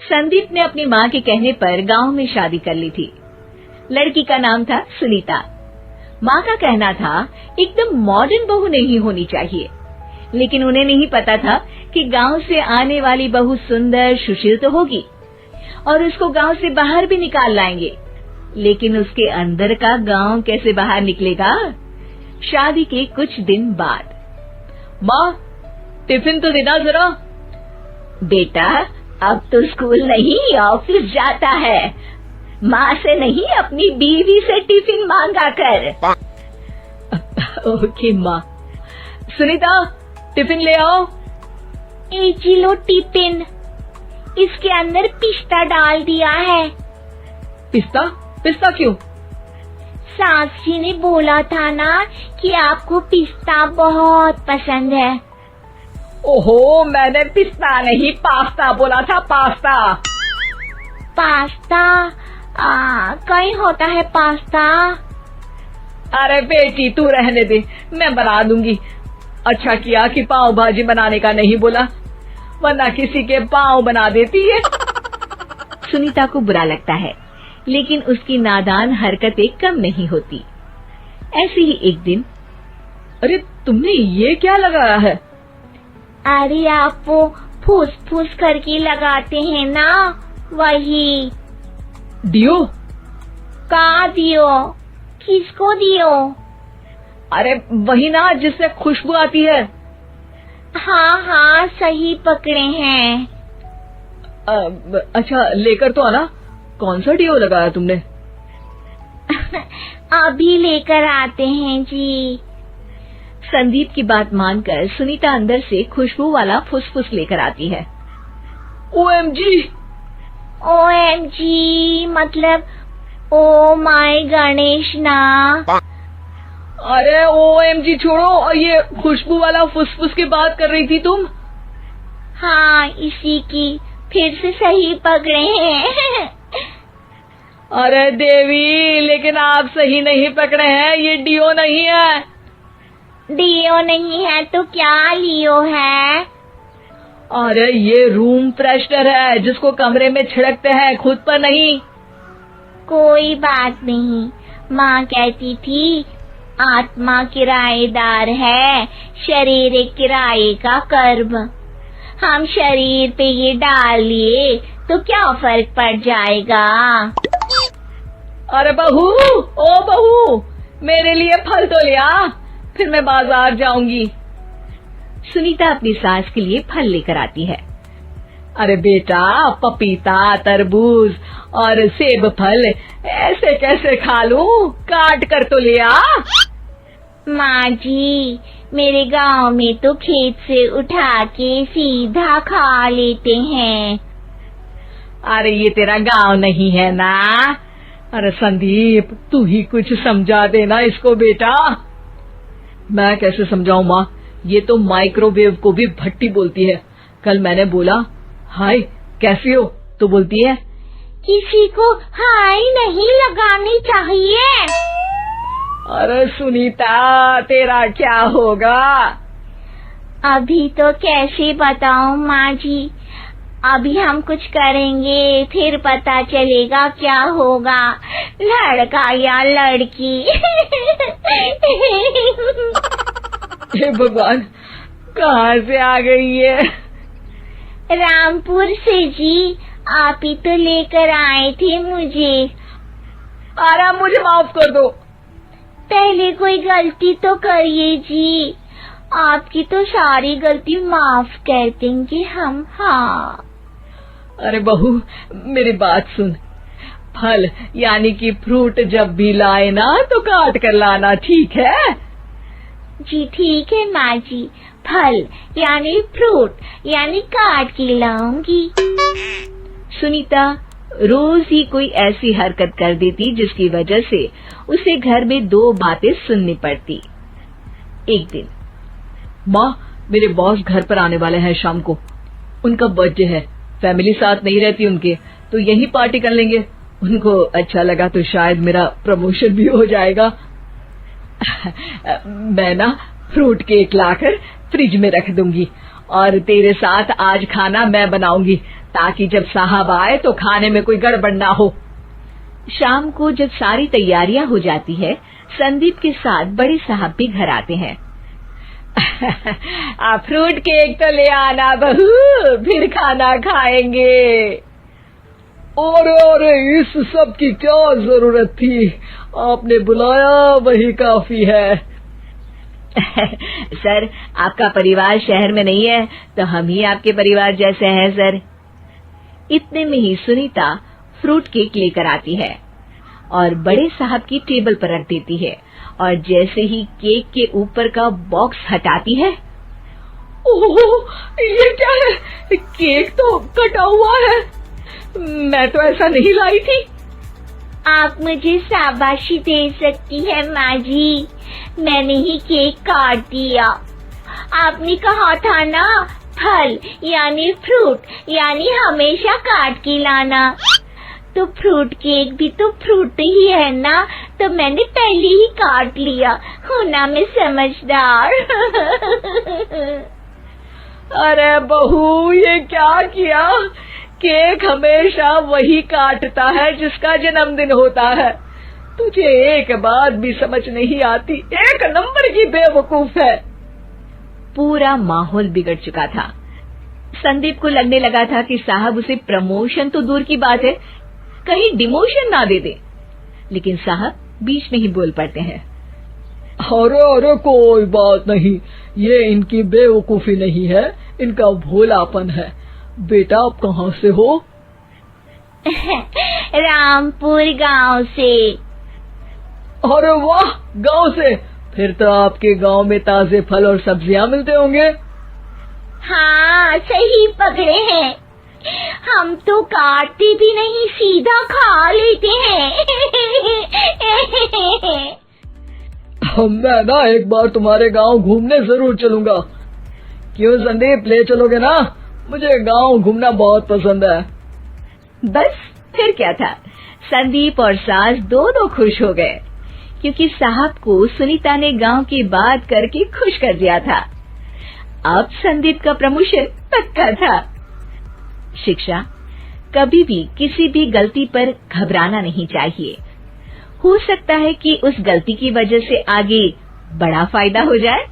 संदीप ने अपनी माँ के कहने पर गांव में शादी कर ली थी। लड़की का नाम था सुनीता। माँ का कहना था एकदम मॉडर्न बहू नहीं होनी चाहिए, लेकिन उन्हें नहीं पता था कि गांव से आने वाली बहू सुंदर सुशील तो होगी और उसको गांव से बाहर भी निकाल लाएंगे, लेकिन उसके अंदर का गांव कैसे बाहर निकलेगा। शादी के कुछ दिन बाद, माँ टिफिन तो देना जरा। बेटा अब तो स्कूल नहीं ऑफिस जाता है, माँ से नहीं अपनी बीवी से टिफिन मांगा कर। ओके माँ। सुनीता टिफिन ले आओ। जी लो टिफिन, इसके अंदर पिस्ता डाल दिया है। पिस्ता? पिस्ता क्यों? सास जी ने बोला था ना कि आपको पिस्ता बहुत पसंद है। ओहो, मैंने पिस्ता नहीं पास्ता बोला था, पास्ता। पास्ता? कहीं होता है पास्ता? अरे बेटी तू रहने दे, मैं बना दूंगी। अच्छा किया कि पाव भाजी बनाने का नहीं बोला, वरना किसी के पाव बना देती है। सुनीता को बुरा लगता है, लेकिन उसकी नादान हरकतें कम नहीं होती। ऐसे ही एक दिन, अरे तुमने ये क्या लगाया है? अरे आप वो फूस फूस करके लगाते हैं ना, वही। डियो? कहाँ दियो? किसको दियो? अरे वही ना जिससे खुशबू आती है। हाँ सही पकड़े हैं। अच्छा लेकर तो आना। कौन सा डियो लगाया तुमने? अभी लेकर आते हैं जी। संदीप की बात मानकर सुनीता अंदर से खुशबू वाला फुसफुस लेकर आती है। OMG! OMG मतलब ओ माय गणेश ना। अरे OMG छोड़ो, और ये खुशबू वाला फुसफुस की बात कर रही थी तुम? हाँ इसी की, फिर से सही पकड़े हैं। अरे देवी, लेकिन आप सही नहीं पकड़े हैं, ये डियो नहीं है। डियो नहीं है तो क्या लियो है? अरे ये रूम फ्रेशनर है, जिसको कमरे में छिड़कते हैं, खुद पर नहीं। कोई बात नहीं, माँ कहती थी आत्मा किराएदार है, शरीर एक किराए का कर्म। हम शरीर पे ये डाल लिए तो क्या फर्क पड़ जाएगा। अरे बहू, ओ बहू, मेरे लिए फल तो ले आ, फिर मैं बाजार जाऊंगी। सुनीता अपनी सास के लिए फल लेकर आती है। अरे बेटा, पपीता, तरबूज और सेब फल ऐसे कैसे खा लूं? काट कर तो ले आ। माँ जी, मेरे गांव में तो खेत से उठा के सीधा खा लेते हैं। अरे ये तेरा गांव नहीं है ना। अरे संदीप, तू ही कुछ समझा देना इसको बेटा। मैं कैसे समझाऊं माँ, ये तो माइक्रोवेव को भी भट्टी बोलती है। कल मैंने बोला हाय कैसी हो, तो बोलती है किसी को हाय नहीं लगानी चाहिए। अरे सुनीता, तेरा क्या होगा? अभी तो कैसे बताऊं माँ जी, अभी हम कुछ करेंगे फिर पता चलेगा क्या होगा, लड़का या लड़की। हे भगवान, कहाँ से आ गई है? रामपुर से जी, आप ही तो लेकर आए थे मुझे। अरे मुझे माफ कर दो। पहले कोई गलती तो करिए जी, आपकी तो सारी गलती माफ कर देंगे हम। हाँ अरे बहू, मेरी बात सुन। फल यानी कि फ्रूट जब भी लाए ना तो काट कर लाना, ठीक है? जी ठीक है माँ जी, फल यानी फ्रूट यानी काट के लाऊंगी। सुनीता रोज ही कोई ऐसी हरकत कर देती जिसकी वजह से उसे घर में दो बातें सुननी पड़ती। एक दिन, माँ मेरे बॉस घर पर आने वाले हैं शाम को, उनका बर्थडे है, फैमिली साथ नहीं रहती उनके, तो यही पार्टी कर लेंगे। उनको अच्छा लगा तो शायद मेरा प्रमोशन भी हो जाएगा। मैं ना फ्रूट केक लाकर फ्रिज में रख दूंगी और तेरे साथ आज खाना मैं बनाऊंगी, ताकि जब साहब आए तो खाने में कोई गड़बड़ ना हो। शाम को जब सारी तैयारियां हो जाती है, संदीप के साथ बड़े साहब भी घर आते हैं। फ्रूट केक तो ले आना बहू, फिर खाना खाएंगे। अरे इस सब की क्या जरूरत थी, आपने बुलाया वही काफी है। सर, आपका परिवार शहर में नहीं है तो हम ही आपके परिवार जैसे हैं सर। इतने में ही सुनीता फ्रूट केक लेकर आती है और बड़े साहब की टेबल पर रख देती है, और जैसे ही केक के ऊपर का बॉक्स हटाती है, ओह, ये क्या है? केक तो कटा हुआ है। मैं तो ऐसा नहीं लाई थी। आप मुझे शाबाशी दे सकती है माँ जी, मैंने ही केक काट दिया। आपने कहा था ना, फल यानी फ्रूट यानी हमेशा काट के लाना, तो फ्रूट केक भी तो फ्रूट ही है ना, तो मैंने पहले ही काट लिया। हूँ ना मैं समझदार। अरे बहू, ये क्या किया? केक हमेशा वही काटता है जिसका जन्मदिन होता है। तुझे एक बात भी समझ नहीं आती, एक नंबर की बेवकूफ है। पूरा माहौल बिगड़ चुका था। संदीप को लगने लगा था कि साहब उसे प्रमोशन तो दूर की बात है, कहीं डिमोशन ना दे दे, लेकिन साहब बीच में ही बोल पड़ते हैं। अरे कोई बात नहीं, ये इनकी बेवकूफी नहीं है, इनका भोलापन है। बेटा आप कहाँ से हो? रामपुर गांव से। अरे वाह, गांव से? फिर तो आपके गांव में ताजे फल और सब्जियां मिलते होंगे। हाँ, सही पकड़े हैं। हम तो काटते भी नहीं, सीधा खा लेते हैं। मैं ना एक बार तुम्हारे गांव घूमने जरूर चलूंगा। क्यों संदीप, ले चलोगे ना? मुझे गांव घूमना बहुत पसंद है। बस फिर क्या था, संदीप और सास दोनों खुश हो गए, क्योंकि साहब को सुनीता ने गांव की बात करके खुश कर दिया था। अब संदीप का प्रमोशन पक्का था। शिक्षा, कभी भी किसी भी गलती पर घबराना नहीं चाहिए। हो सकता है कि उस गलती की वजह से आगे बड़ा फायदा हो जाए।